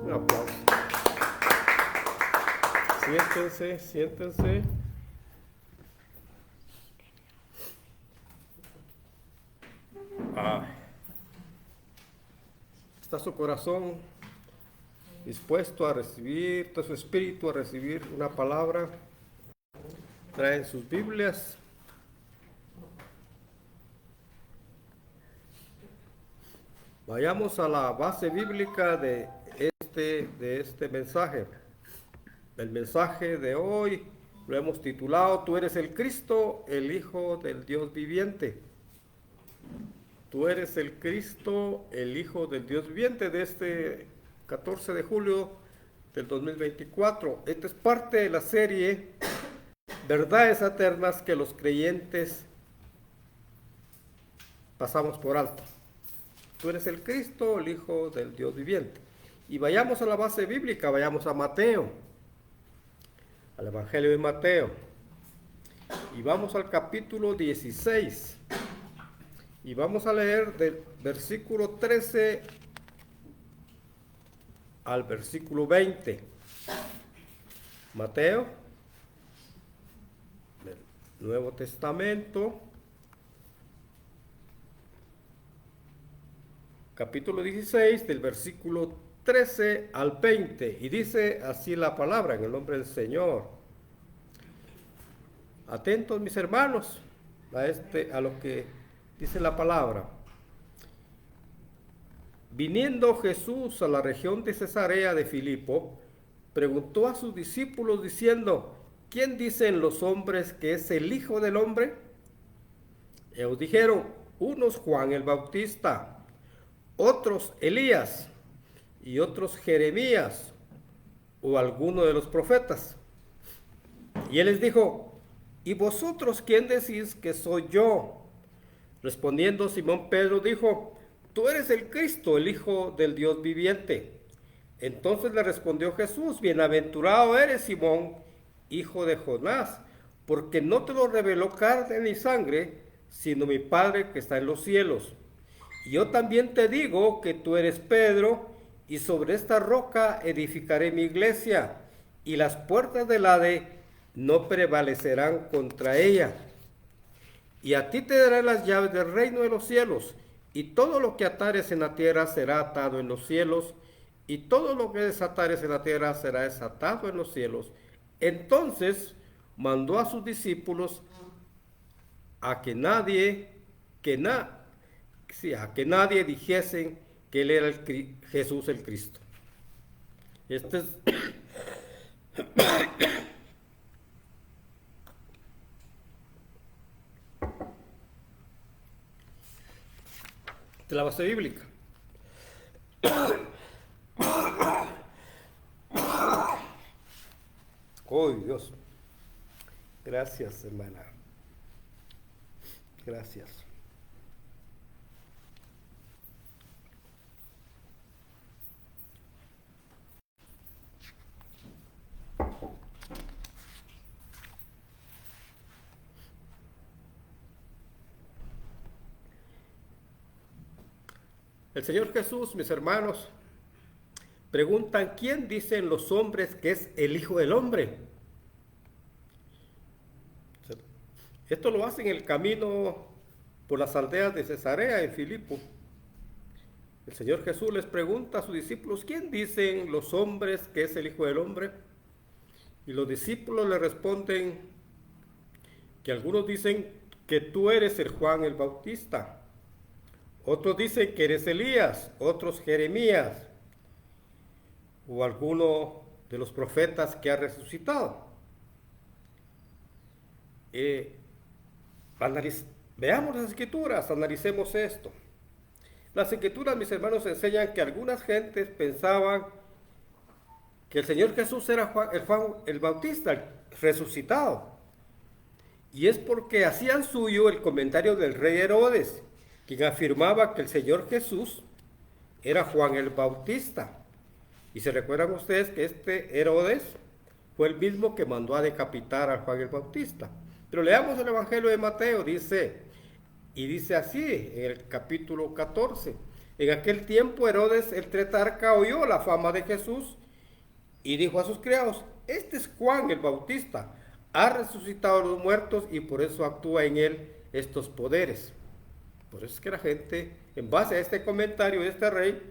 Un aplauso. Siéntense, siéntense. ¿Está su corazón dispuesto a recibir, todo su espíritu a recibir una palabra? Traen sus Biblias. Vayamos a la base bíblica de este mensaje. El mensaje de hoy lo hemos titulado: Tú eres el Cristo, el Hijo del Dios viviente. Tú eres el Cristo, el Hijo del Dios viviente, de este 14 de julio del 2024. Esta es parte de la serie Verdades Eternas que los creyentes pasamos por alto. Tú eres el Cristo, el Hijo del Dios viviente. Y vayamos a la base bíblica, vayamos a Mateo, al Evangelio de Mateo. Y vamos al capítulo 16. Y vamos a leer del versículo 13 al versículo 20. Mateo, del Nuevo Testamento, capítulo 16, del versículo 13 al 20. Y dice así la palabra, en el nombre del Señor. Atentos, mis hermanos, a lo que dice la palabra. Viniendo Jesús a la región de Cesarea de Filipo, preguntó a sus discípulos diciendo: ¿Quién dicen los hombres que es el Hijo del Hombre? Ellos dijeron: unos Juan el Bautista, otros Elías, y otros Jeremías, o alguno de los profetas. Y él les dijo: ¿y vosotros quién decís que soy yo? Respondiendo Simón Pedro dijo: Tú eres el Cristo, el Hijo del Dios viviente. Entonces le respondió Jesús: Bienaventurado eres, Simón, hijo de Jonás, porque no te lo reveló carne ni sangre, sino mi Padre que está en los cielos. Y yo también te digo que tú eres Pedro, y sobre esta roca edificaré mi iglesia, y las puertas del Hades no prevalecerán contra ella. Y a ti te daré las llaves del reino de los cielos, y todo lo que atares en la tierra será atado en los cielos, y todo lo que desatares en la tierra será desatado en los cielos. Entonces mandó a sus discípulos a que nadie dijesen que él era Jesús el Cristo. Este es de la base bíblica. Oh Dios, gracias, hermana, gracias. El Señor Jesús, mis hermanos, preguntan: ¿quién dicen los hombres que es el Hijo del Hombre? Esto lo hacen en el camino por las aldeas de Cesarea en Filipo. El Señor Jesús les pregunta a sus discípulos: ¿quién dicen los hombres que es el Hijo del Hombre? Y los discípulos le responden que algunos dicen que tú eres el Juan el Bautista, otros dicen que eres Elías, otros Jeremías, o alguno de los profetas que ha resucitado. Veamos las Escrituras, analicemos esto. Las Escrituras, mis hermanos, enseñan que algunas gentes pensaban que el Señor Jesús era Juan el Bautista, el resucitado. Y es porque hacían suyo el comentario del rey Herodes, quien afirmaba que el Señor Jesús era Juan el Bautista. Y se recuerdan ustedes que este Herodes fue el mismo que mandó a decapitar a Juan el Bautista. Pero leamos el Evangelio de Mateo, dice así en el capítulo 14: En aquel tiempo Herodes el tetrarca oyó la fama de Jesús y dijo a sus criados: este es Juan el Bautista, ha resucitado a los muertos y por eso actúa en él estos poderes. Por eso es que la gente, en base a este comentario de este rey,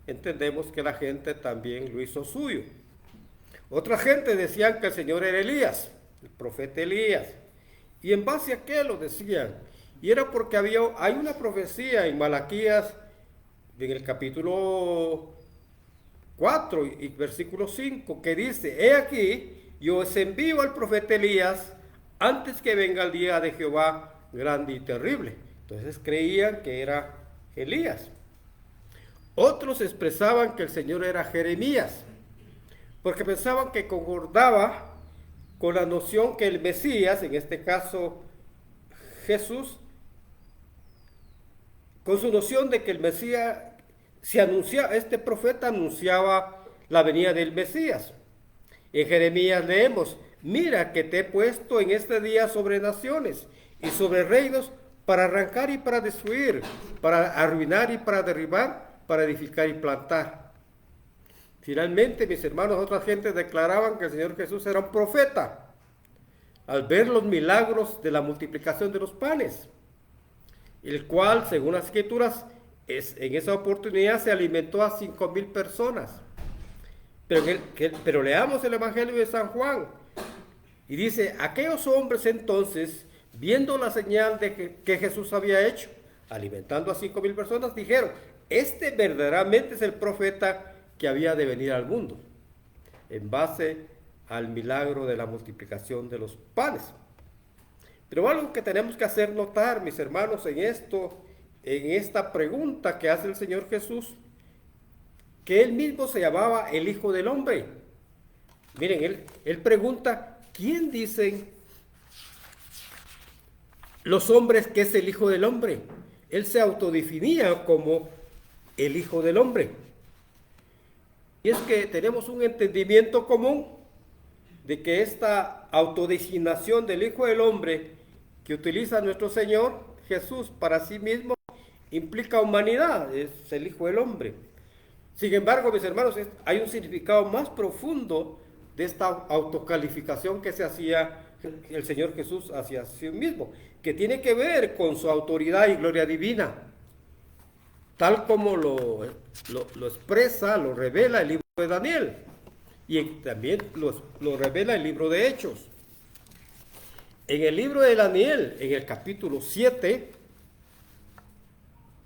entendemos que la gente también lo hizo suyo. Otra gente decían que el Señor era Elías, el profeta Elías. ¿Y en base a qué lo decían? Y era porque hay una profecía en Malaquías, en el capítulo 4 y versículo 5, que dice: he aquí, yo os envío al profeta Elías antes que venga el día de Jehová grande y terrible. Entonces creían que era Elías. Otros expresaban que el Señor era Jeremías, porque pensaban que concordaba con la noción que el Mesías, en este caso Jesús, con su noción de que el Mesías se anunciaba, este profeta anunciaba la venida del Mesías. En Jeremías leemos: mira que te he puesto en este día sobre naciones y sobre reinos, para arrancar y para destruir, para arruinar y para derribar, para edificar y plantar. Finalmente, mis hermanos, otras gentes declaraban que el Señor Jesús era un profeta al ver los milagros de la multiplicación de los panes, el cual, según las Escrituras, en esa oportunidad se alimentó a 5,000 personas. Pero leamos el Evangelio de San Juan y dice: aquellos hombres entonces, viendo la señal que Jesús había hecho, alimentando a 5,000 personas, dijeron: este verdaderamente es el profeta que había de venir al mundo, en base al milagro de la multiplicación de los panes. Pero algo que tenemos que hacer notar, mis hermanos, en esta pregunta que hace el Señor Jesús, que él mismo se llamaba el Hijo del Hombre. Miren, él pregunta: ¿quién dicen los hombres que es el Hijo del Hombre? Él se autodefinía como el Hijo del Hombre. Y es que tenemos un entendimiento común de que esta autodesignación del Hijo del Hombre que utiliza nuestro Señor Jesús para sí mismo implica humanidad, es el Hijo del Hombre. Sin embargo, mis hermanos, hay un significado más profundo de esta autocalificación que se hacía el Señor Jesús hacia sí mismo, que tiene que ver con su autoridad y gloria divina, tal como lo expresa, lo revela el libro de Daniel, y también lo revela el libro de Hechos. En el libro de Daniel, en el capítulo 7,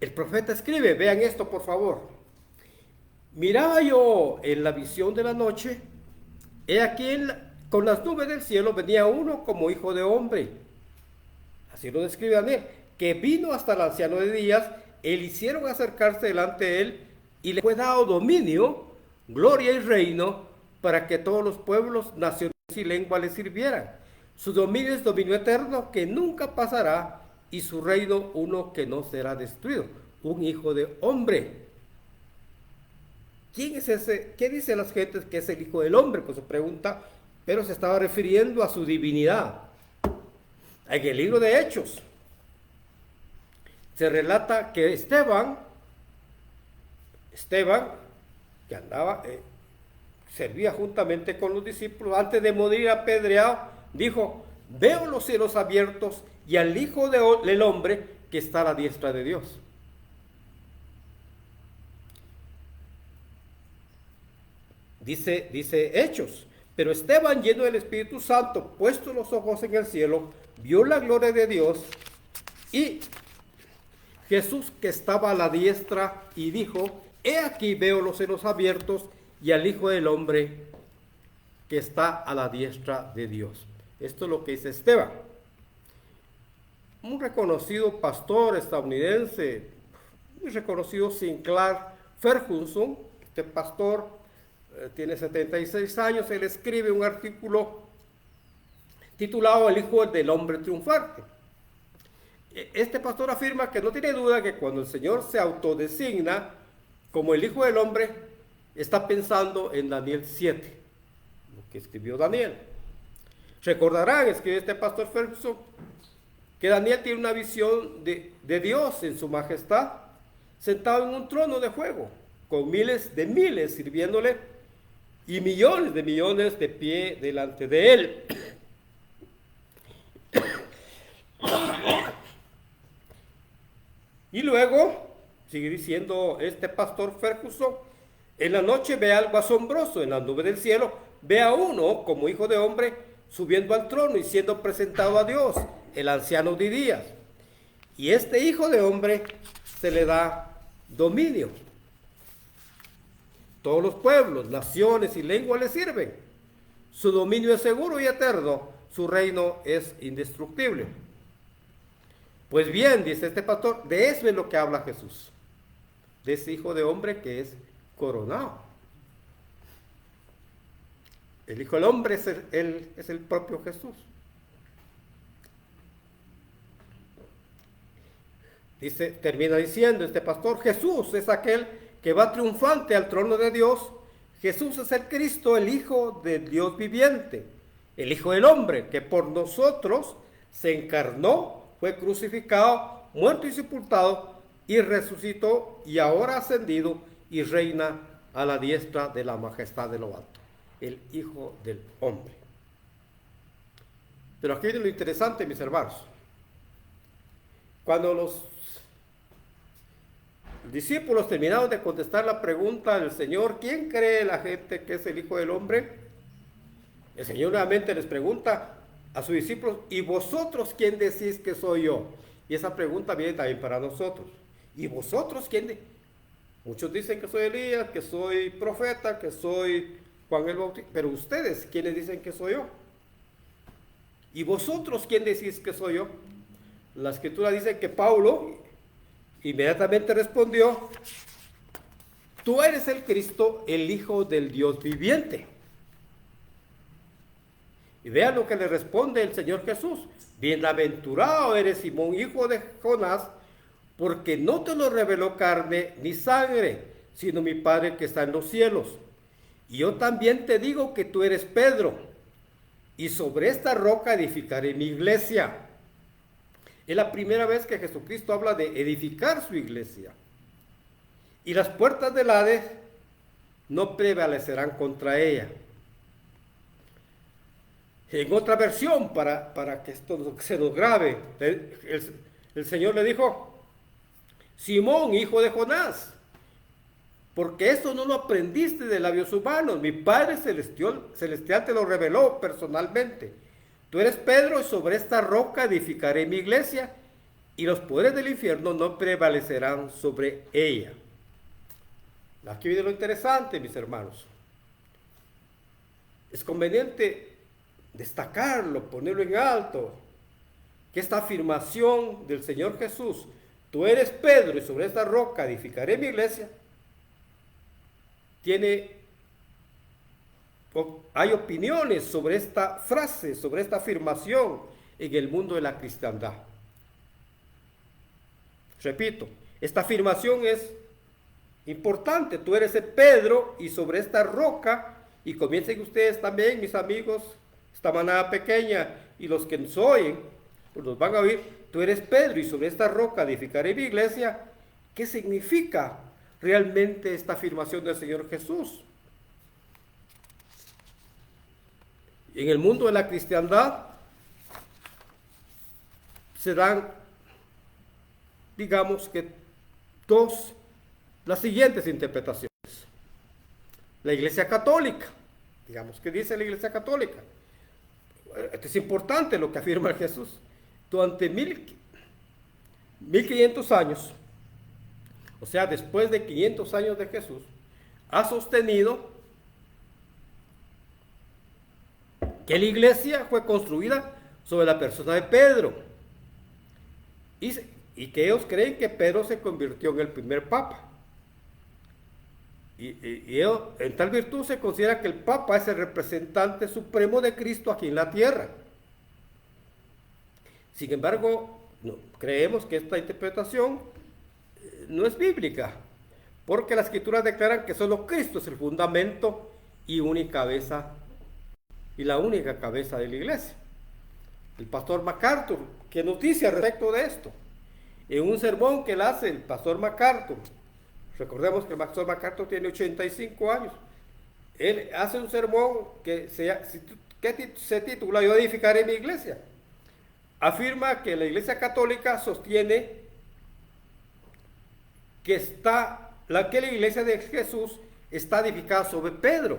el profeta escribe, vean esto por favor: miraba yo en la visión de la noche, he aquí con las nubes del cielo venía uno como hijo de hombre. Así lo describe Daniel, que vino hasta el anciano de días, le hicieron acercarse delante de él, y le fue dado dominio, gloria y reino, para que todos los pueblos, naciones y lenguas le sirvieran. Su dominio es dominio eterno, que nunca pasará, y su reino uno que no será destruido. Un hijo de hombre. ¿Quién es ese? ¿Qué dicen las gentes que es el Hijo del Hombre? Pues se pregunta, pero se estaba refiriendo a su divinidad. En el libro de Hechos se relata que Esteban, que andaba, servía juntamente con los discípulos, antes de morir apedreado, dijo: veo los cielos abiertos y al Hijo del Hombre que está a la diestra de Dios. Dice Hechos: pero Esteban, lleno del Espíritu Santo, puesto los ojos en el cielo, vio la gloria de Dios y Jesús que estaba a la diestra, y dijo: he aquí veo los cielos abiertos y al Hijo del Hombre que está a la diestra de Dios. Esto es lo que dice Esteban. Un reconocido pastor estadounidense, muy reconocido, Sinclair Ferguson, este pastor tiene 76 años, él escribe un artículo titulado El Hijo del Hombre Triunfante. Este pastor afirma que no tiene duda que cuando el Señor se autodesigna como el Hijo del Hombre, está pensando en Daniel 7, lo que escribió Daniel. Recordarán, escribe este pastor Ferguson, que Daniel tiene una visión de Dios en su majestad, sentado en un trono de fuego, con miles de miles sirviéndole y millones de millones de pie delante de él. Y luego, sigue diciendo este pastor Ferguson, en la noche ve algo asombroso, en la nube del cielo, ve a uno como hijo de hombre subiendo al trono y siendo presentado a Dios, el anciano de días. Y este hijo de hombre se le da dominio. Todos los pueblos, naciones y lenguas le sirven. Su dominio es seguro y eterno, su reino es indestructible. Pues bien, dice este pastor, de eso es lo que habla Jesús, de ese hijo de hombre que es coronado. El hijo del hombre es el propio Jesús. Dice, termina diciendo este pastor, Jesús es aquel que va triunfante al trono de Dios. Jesús es el Cristo, el Hijo de Dios viviente, el Hijo del hombre que por nosotros se encarnó, fue crucificado, muerto y sepultado, y resucitó, y ahora ascendido, y reina a la diestra de la majestad de lo alto, el Hijo del hombre. Pero aquí viene lo interesante, mis hermanos. Cuando los discípulos terminaron de contestar la pregunta del Señor, ¿quién cree la gente que es el Hijo del hombre? El Señor nuevamente les pregunta a sus discípulos, ¿y vosotros quién decís que soy yo? Y esa pregunta viene también para nosotros. ¿Y vosotros quién? Muchos dicen que soy Elías, que soy profeta, que soy Juan el Bautista, pero ustedes, ¿quiénes dicen que soy yo? ¿Y vosotros quién decís que soy yo? La Escritura dice que Pablo inmediatamente respondió, tú eres el Cristo, el Hijo del Dios viviente. Y vean lo que le responde el Señor Jesús. Bienaventurado eres Simón, hijo de Jonás, porque no te lo reveló carne ni sangre, sino mi Padre que está en los cielos. Y yo también te digo que tú eres Pedro, y sobre esta roca edificaré mi iglesia. Es la primera vez que Jesucristo habla de edificar su iglesia. Y las puertas del Hades no prevalecerán contra ella. En otra versión, para que esto se nos grabe, el Señor le dijo, Simón, hijo de Jonás, porque esto no lo aprendiste de labios humanos, mi Padre celestial te lo reveló personalmente. Tú eres Pedro y sobre esta roca edificaré mi iglesia y los poderes del infierno no prevalecerán sobre ella. Aquí viene lo interesante, mis hermanos. Es conveniente destacarlo, ponerlo en alto, que esta afirmación del Señor Jesús, tú eres Pedro y sobre esta roca edificaré mi iglesia, hay opiniones sobre esta frase, sobre esta afirmación en el mundo de la cristiandad. Repito, esta afirmación es importante, tú eres el Pedro y sobre esta roca, y comiencen ustedes también, mis amigos, esta manada pequeña, y los que nos oyen, pues nos van a oír, tú eres Pedro y sobre esta roca edificaré mi iglesia. ¿Qué significa realmente esta afirmación del Señor Jesús? En el mundo de la cristiandad se dan, digamos que las siguientes interpretaciones. La Iglesia Católica, digamos, ¿qué dice la Iglesia Católica? Esto es importante lo que afirma Jesús. Durante 1500 años, o sea, después de 500 años de Jesús, ha sostenido que la iglesia fue construida sobre la persona de Pedro y que ellos creen que Pedro se convirtió en el primer papa. Y ellos, en tal virtud se considera que el Papa es el representante supremo de Cristo aquí en la tierra. Sin embargo, no, creemos que esta interpretación no es bíblica, porque las Escrituras declaran que solo Cristo es el fundamento y la única cabeza de la iglesia. El pastor MacArthur, que nos dice al respecto de esto, en un sermón que él hace el pastor MacArthur. Recordemos que el pastor MacArthur tiene 85 años. Él hace un sermón que se titula Yo edificaré mi iglesia. Afirma que la Iglesia Católica sostiene que la iglesia de Jesús está edificada sobre Pedro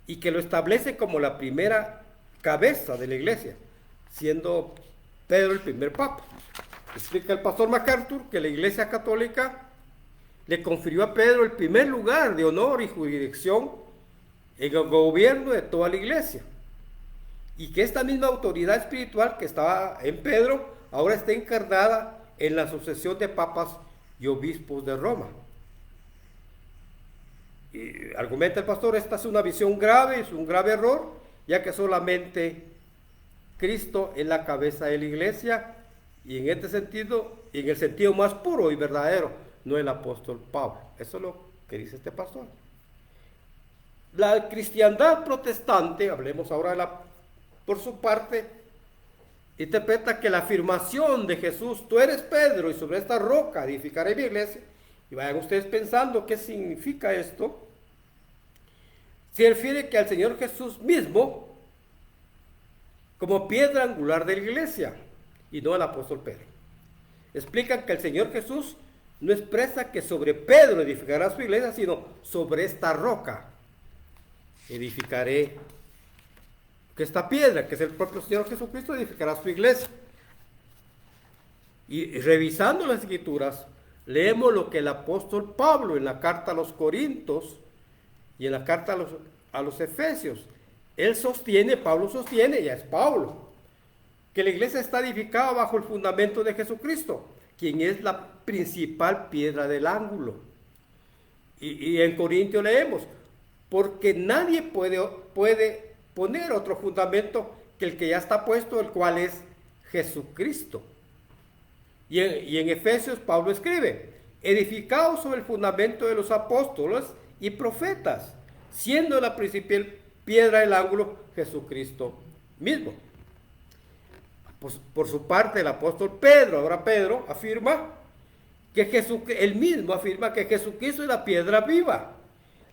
y que lo establece como la primera cabeza de la iglesia, siendo Pedro el primer papa. Explica el pastor MacArthur que la Iglesia Católica le confirió a Pedro el primer lugar de honor y jurisdicción en el gobierno de toda la iglesia, y que esta misma autoridad espiritual que estaba en Pedro ahora está encarnada en la sucesión de papas y obispos de Roma. Y argumenta el pastor, esta es una visión grave, es un grave error, ya que solamente Cristo es la cabeza de la iglesia, y en este sentido, en el sentido más puro y verdadero, no el apóstol Pablo. Eso es lo que dice este pastor. La cristiandad protestante, hablemos ahora por su parte, interpreta que la afirmación de Jesús, tú eres Pedro y sobre esta roca edificaré mi iglesia, y vayan ustedes pensando qué significa esto, se refiere que al Señor Jesús mismo como piedra angular de la iglesia y no al apóstol Pedro. Explican que el Señor Jesús no expresa que sobre Pedro edificará su iglesia, sino sobre esta roca edificaré, que esta piedra, que es el propio Señor Jesucristo, edificará su iglesia. Y revisando las escrituras, leemos lo que el apóstol Pablo en la carta a los Corintios y en la carta a los Efesios, Pablo sostiene, ya es Pablo, que la iglesia está edificada bajo el fundamento de Jesucristo, quien es la principal piedra del ángulo. Y en Corintios leemos, porque nadie puede poner otro fundamento que el que ya está puesto, el cual es Jesucristo. Y en Efesios Pablo escribe, edificados sobre el fundamento de los apóstoles y profetas, siendo la principal piedra del ángulo Jesucristo mismo. Pues, por su parte, el apóstol Pedro, ahora Pedro, afirma que él mismo afirma que Jesucristo es la piedra viva,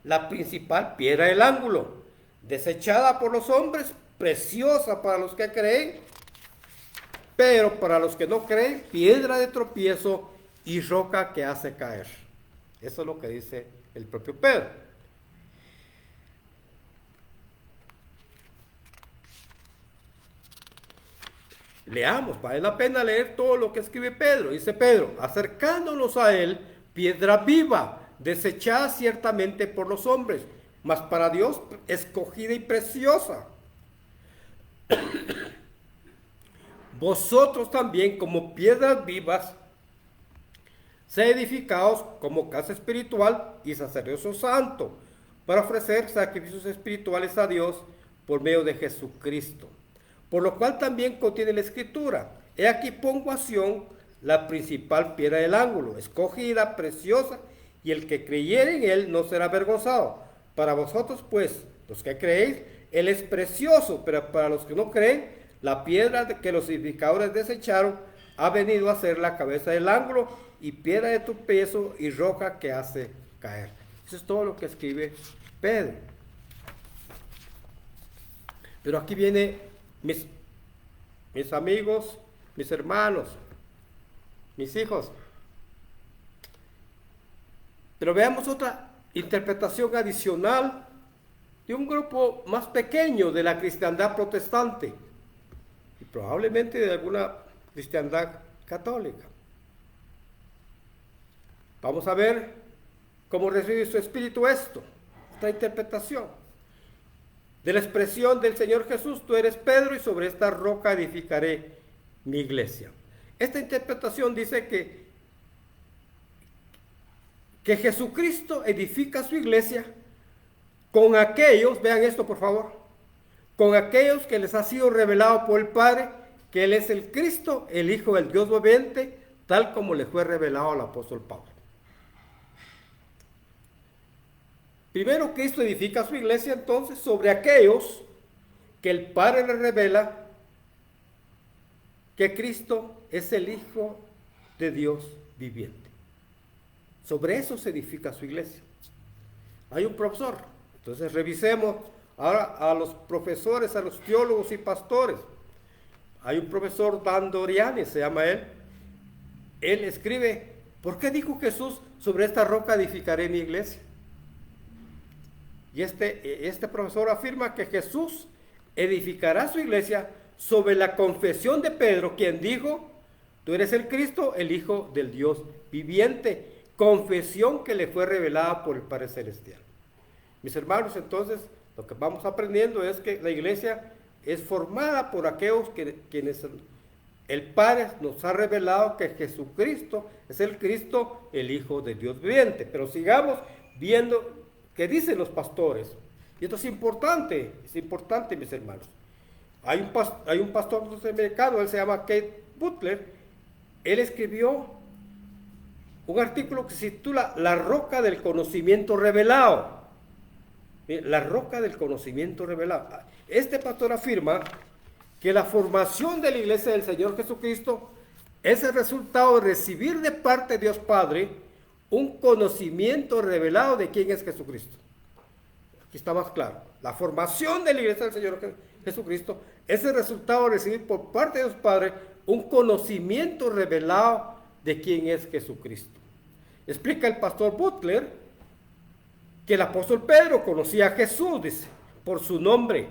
la principal piedra del ángulo, desechada por los hombres, preciosa para los que creen, pero para los que no creen, piedra de tropiezo y roca que hace caer. Eso es lo que dice el propio Pedro. Leamos, vale la pena leer todo lo que escribe Pedro. Dice Pedro, acercándonos a él, piedra viva, desechada ciertamente por los hombres, mas para Dios escogida y preciosa. Vosotros también, como piedras vivas, sed edificados como casa espiritual y sacerdocio santo, para ofrecer sacrificios espirituales a Dios por medio de Jesucristo. Por lo cual también contiene la escritura, he aquí pongo a Sión la principal piedra del ángulo, escogida, preciosa, y el que creyere en él no será avergonzado. Para vosotros pues, los que creéis, él es precioso, pero para los que no creen, la piedra que los edificadores desecharon ha venido a ser la cabeza del ángulo y piedra de tropiezo y roca que hace caer. Eso es todo lo que escribe Pedro. Pero aquí viene mis amigos, mis hermanos, mis hijos. Pero veamos otra interpretación adicional de un grupo más pequeño de la cristiandad protestante y probablemente de alguna cristiandad católica. Vamos a ver cómo recibe su espíritu esta interpretación de la expresión del Señor Jesús, tú eres Pedro y sobre esta roca edificaré mi iglesia. Esta interpretación dice que Jesucristo edifica su iglesia con aquellos, vean esto por favor, con aquellos que les ha sido revelado por el Padre, que Él es el Cristo, el Hijo del Dios viviente, tal como le fue revelado al apóstol Pablo. Primero, Cristo edifica su iglesia entonces sobre aquellos que el Padre le revela que Cristo es el Hijo de Dios viviente. Sobre eso se edifica su iglesia. Hay un profesor. Entonces revisemos ahora a los profesores, a los teólogos y pastores. Hay un profesor, Dan Doriani, se llama él. Él escribe, ¿por qué dijo Jesús, sobre esta roca edificaré mi iglesia? Y este profesor afirma que Jesús edificará su iglesia sobre la confesión de Pedro, quien dijo, tú eres el Cristo, el Hijo del Dios viviente. Confesión que le fue revelada por el Padre Celestial. Mis hermanos, entonces, lo que vamos aprendiendo es que la iglesia es formada por aquellos quienes el Padre nos ha revelado que Jesucristo es el Cristo, el Hijo de Dios viviente. Pero sigamos viendo qué dicen los pastores. Y esto es importante, mis hermanos. Hay un pastor norteamericano, él se llama Kate Butler. Él escribió un artículo que se titula La roca del conocimiento revelado. La roca del conocimiento revelado. Este pastor afirma que la formación de la iglesia del Señor Jesucristo es el resultado de recibir de parte de Dios Padre un conocimiento revelado de quién es Jesucristo. Aquí está más claro. La formación de la iglesia del Señor Jesucristo es el resultado de recibir por parte de Dios Padre un conocimiento revelado de quién es Jesucristo. Explica el pastor Butler que el apóstol Pedro conocía a Jesús, dice, por su nombre.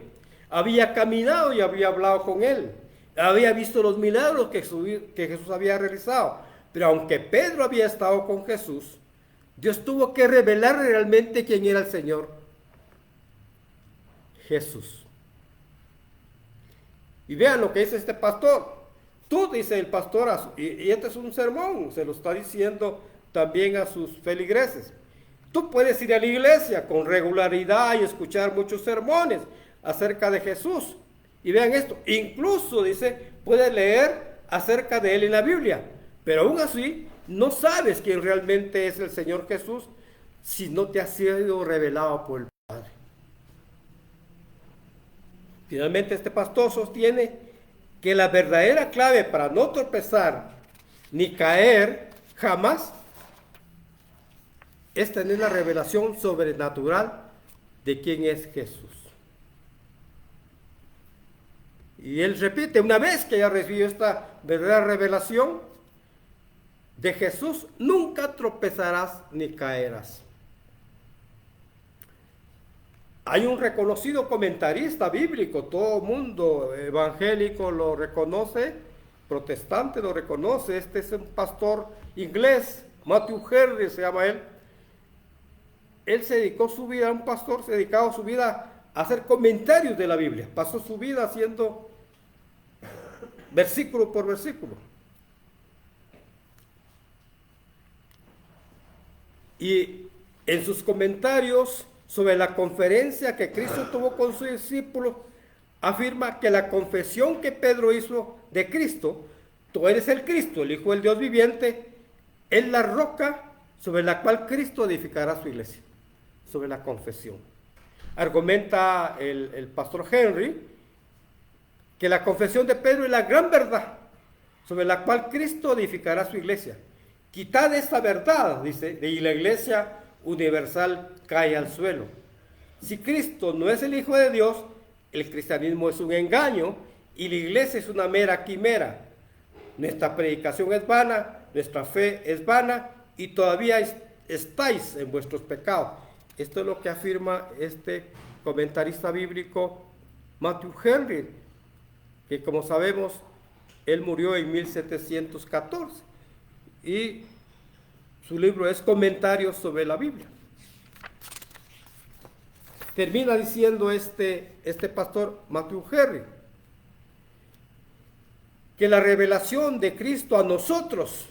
Había caminado y había hablado con él. Había visto los milagros que Jesús había realizado. Pero aunque Pedro había estado con Jesús, Dios tuvo que revelar realmente quién era el Señor Jesús. Y vean lo que dice este pastor. Tú, dice el pastor, y este es un sermón, se lo está diciendo también a sus feligreses. Tú puedes ir a la iglesia con regularidad y escuchar muchos sermones acerca de Jesús. Y vean esto, incluso, dice, puedes leer acerca de él en la Biblia. Pero aún así, no sabes quién realmente es el Señor Jesús si no te ha sido revelado por el Padre. Finalmente, este pastor sostiene que la verdadera clave para no tropezar ni caer jamás es tener la revelación sobrenatural de quién es Jesús. Y él repite, una vez que ya recibió esta verdadera revelación de Jesús, nunca tropezarás ni caerás. Hay un reconocido comentarista bíblico, todo mundo evangélico lo reconoce, protestante lo reconoce, este es un pastor inglés, Matthew Henry se llama él. Él se dedicó su vida, un pastor se dedicaba su vida a hacer comentarios de la Biblia, pasó su vida haciendo versículo por versículo. Y en sus comentarios sobre la conferencia que Cristo tuvo con sus discípulos, afirma que la confesión que Pedro hizo de Cristo, tú eres el Cristo, el Hijo del Dios viviente, es la roca sobre la cual Cristo edificará su iglesia, sobre la confesión. Argumenta el pastor Henry que la confesión de Pedro es la gran verdad sobre la cual Cristo edificará su iglesia. Quitad esta verdad, dice, y la iglesia universal cae al suelo. Si Cristo no es el Hijo de Dios, el cristianismo es un engaño y la iglesia es una mera quimera. Nuestra predicación es vana, nuestra fe es vana y todavía estáis en vuestros pecados. Esto es lo que afirma este comentarista bíblico Matthew Henry, que como sabemos, él murió en 1714 y su libro es Comentarios sobre la Biblia. Termina diciendo este pastor Matthew Henry que la revelación de Cristo a nosotros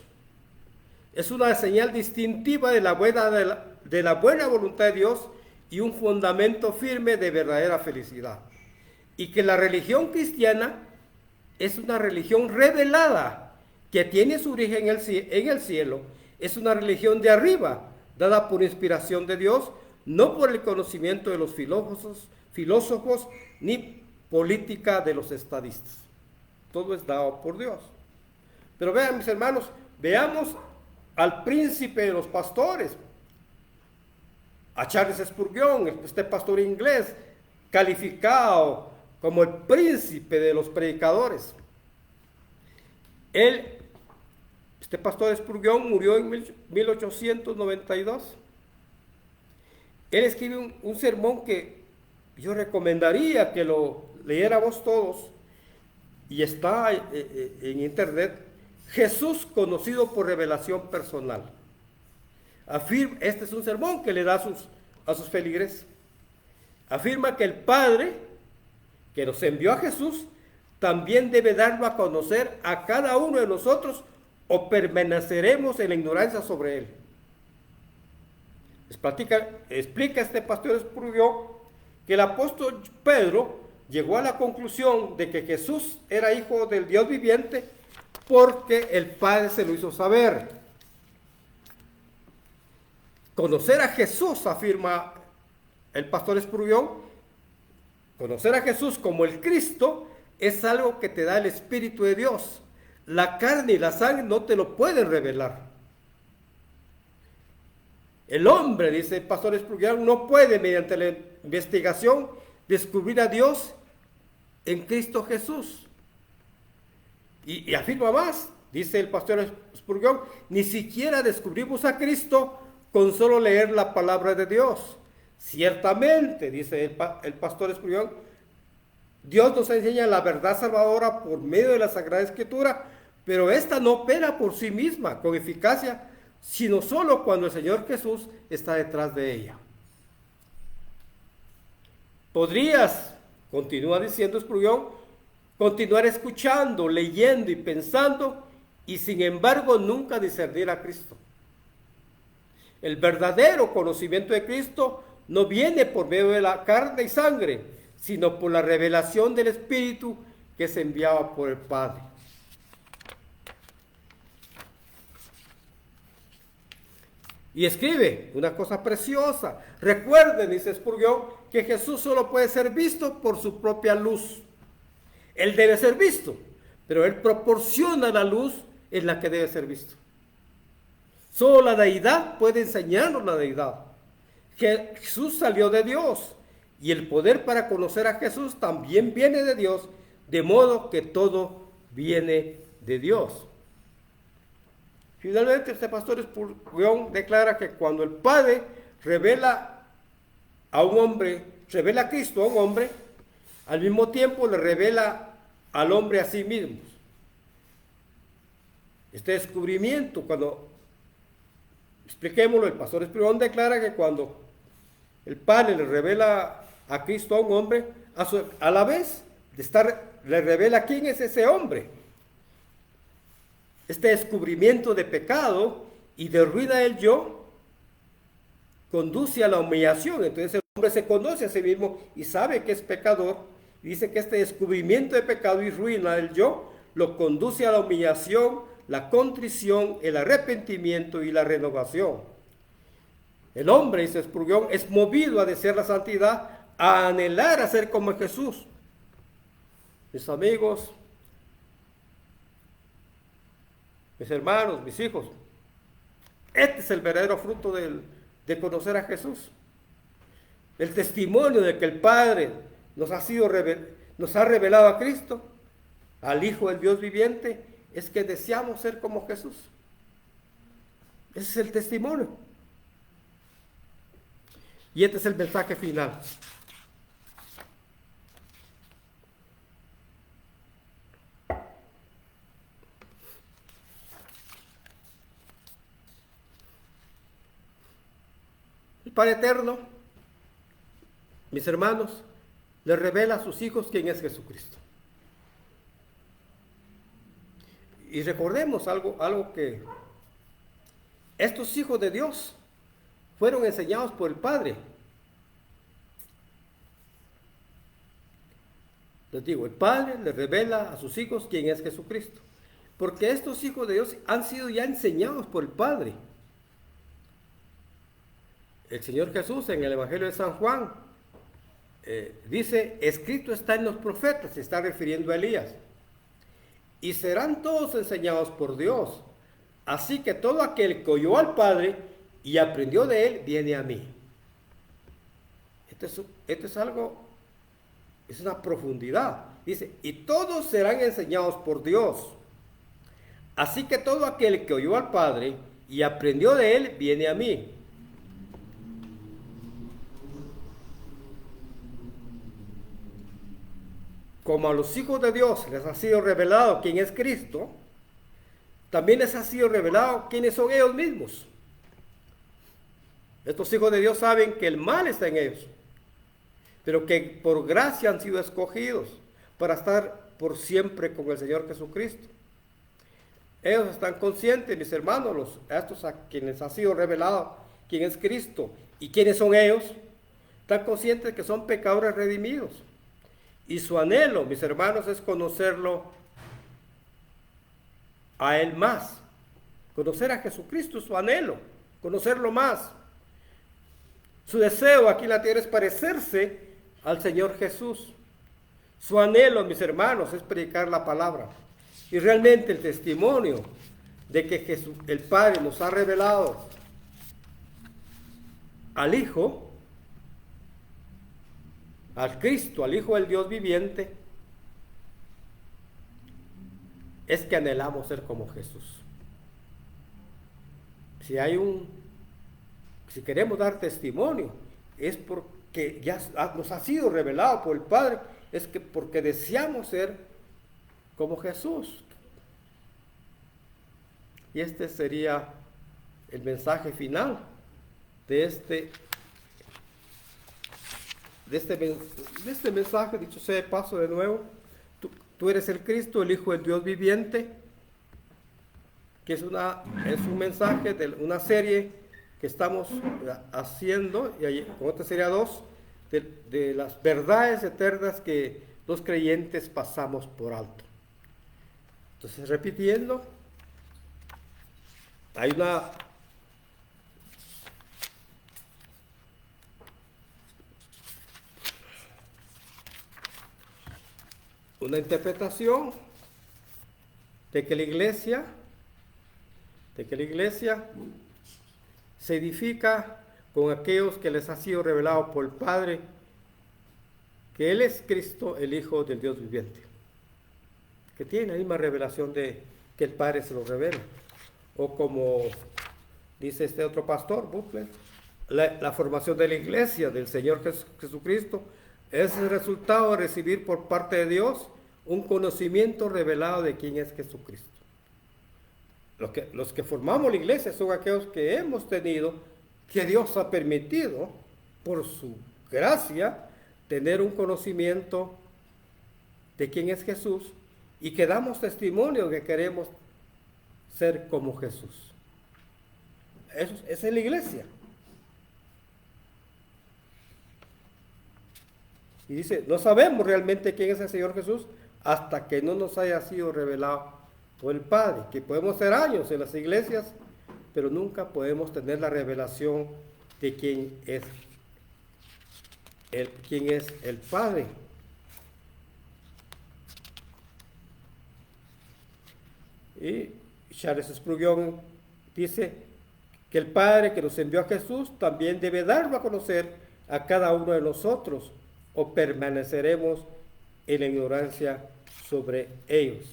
es una señal distintiva de la buena voluntad de Dios y un fundamento firme de verdadera felicidad. Y que la religión cristiana es una religión revelada que tiene su origen en el cielo. Es una religión de arriba, dada por inspiración de Dios, no por el conocimiento de los filósofos ni política de los estadistas. todo es dado por Dios. Pero vean, mis hermanos, veamos al príncipe de los pastores, a Charles Spurgeon, este pastor inglés, calificado como el príncipe de los predicadores. Este pastor Spurgeon murió en 1892. Él escribe un sermón que yo recomendaría que lo leyéramos todos, y está en internet: Jesús conocido por revelación personal. Este es un sermón que le da a sus feligreses. Afirma que el Padre, que nos envió a Jesús, también debe darlo a conocer a cada uno de nosotros, o permaneceremos en la ignorancia sobre él. Explica este pastor Spurgeon que el apóstol Pedro llegó a la conclusión de que Jesús era hijo del Dios viviente porque el Padre se lo hizo saber. Conocer a Jesús, afirma el pastor Spurgeon, conocer a Jesús como el Cristo es algo que te da el Espíritu de Dios. La carne y la sangre no te lo pueden revelar. El hombre, dice el pastor Spurgeon, no puede mediante la investigación descubrir a Dios en Cristo Jesús. Y afirma más, dice el pastor Spurgeon, ni siquiera descubrimos a Cristo con solo leer la palabra de Dios. Ciertamente, dice el pastor Spurgeon, Dios nos enseña la verdad salvadora por medio de la Sagrada Escritura, pero esta no opera por sí misma con eficacia, sino solo cuando el Señor Jesús está detrás de ella. Podrías, continúa diciendo Spurgeon, continuar escuchando, leyendo y pensando, y sin embargo nunca discernir a Cristo. El verdadero conocimiento de Cristo no viene por medio de la carne y sangre, sino por la revelación del Espíritu que se enviaba por el Padre. Y escribe una cosa preciosa. Recuerden, dice Spurgeon, que Jesús solo puede ser visto por su propia luz. Él debe ser visto, pero Él proporciona la luz en la que debe ser visto. Solo la deidad puede enseñarnos la deidad. Jesús salió de Dios, y el poder para conocer a Jesús también viene de Dios, de modo que todo viene de Dios. Finalmente, este pastor Spurgeon declara que cuando el Padre revela a un hombre, revela a Cristo a un hombre, al mismo tiempo le revela al hombre a sí mismo. Este descubrimiento, expliquémoslo, el pastor Spurgeon declara que cuando el Padre le revela a Cristo a un hombre, a la vez le revela quién es ese hombre. Este descubrimiento de pecado y de ruina del yo conduce a la humillación. Entonces el hombre se conoce a sí mismo y sabe que es pecador. Y dice que este descubrimiento de pecado y ruina del yo lo conduce a la humillación, la contrición, el arrepentimiento y la renovación. El hombre, dice Spurgeon, es movido a desear la santidad, a anhelar a ser como Jesús. Mis amigos, mis hermanos, mis hijos, este es el verdadero fruto de conocer a Jesús. El testimonio de que el Padre nos ha revelado a Cristo, al Hijo del Dios viviente, es que deseamos ser como Jesús. Ese es el testimonio. Y este es el mensaje final. El Padre Eterno, mis hermanos, le revela a sus hijos quién es Jesucristo. Y recordemos algo que estos hijos de Dios fueron enseñados por el Padre. Les digo, el Padre le revela a sus hijos quién es Jesucristo. Porque estos hijos de Dios han sido ya enseñados por el Padre. El Señor Jesús en el Evangelio de San Juan dice, escrito está en los profetas, se está refiriendo a Elías. y serán todos enseñados por Dios. Así que todo aquel que oyó al Padre y aprendió de él, viene a mí. Esto es algo, es una profundidad. Dice, y todos serán enseñados por Dios. Así que todo aquel que oyó al Padre y aprendió de él, viene a mí. Como a los hijos de Dios les ha sido revelado quién es Cristo, también les ha sido revelado quiénes son ellos mismos. Estos hijos de Dios saben que el mal está en ellos, pero que por gracia han sido escogidos para estar por siempre con el Señor Jesucristo. Ellos están conscientes, mis hermanos, estos a quienes ha sido revelado quién es Cristo y quiénes son ellos, están conscientes que son pecadores redimidos. Y su anhelo, mis hermanos, es conocerlo a Él más. Conocer a Jesucristo es su anhelo, conocerlo más. Su deseo aquí en la tierra es parecerse al Señor Jesús. Su anhelo, mis hermanos, es predicar la palabra. Y realmente el testimonio de que Jesús, el Padre, nos ha revelado al Hijo, al Cristo, al Hijo del Dios viviente, es que anhelamos ser como Jesús. Si queremos dar testimonio, es porque ya nos ha sido revelado por el Padre, es que porque deseamos ser como Jesús. Y este sería el mensaje final de este mensaje, dicho sea de paso de nuevo. Tú eres el Cristo, el Hijo del Dios viviente, que es un mensaje de una serie que estamos haciendo, y con esta serie 2, de las verdades eternas que los creyentes pasamos por alto. Entonces, repitiendo, hay una interpretación de que la iglesia se edifica con aquellos que les ha sido revelado por el Padre, que Él es Cristo, el Hijo del Dios viviente, que tiene la misma revelación de que el Padre se lo revela. O como dice este otro pastor, Butler, la formación de la iglesia del Señor Jesucristo es el resultado de recibir por parte de Dios un conocimiento revelado de quién es Jesucristo. Los que formamos la iglesia son aquellos que hemos tenido, que Dios ha permitido, por su gracia, tener un conocimiento de quién es Jesús y que damos testimonio de que queremos ser como Jesús. Esa es la iglesia. Y dice, no sabemos realmente quién es el Señor Jesús hasta que no nos haya sido revelado por el Padre. Que podemos ser años en las iglesias, pero nunca podemos tener la revelación de quién es el Padre. Y Charles Spurgeon dice que el Padre que nos envió a Jesús también debe darlo a conocer a cada uno de nosotros, o permaneceremos en la ignorancia sobre ellos.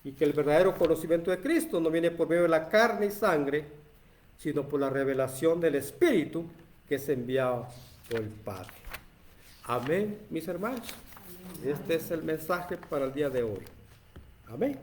Y que el verdadero conocimiento de Cristo no viene por medio de la carne y sangre, sino por la revelación del Espíritu que es enviado por el Padre. Amén, mis hermanos. Este es el mensaje para el día de hoy. Amén.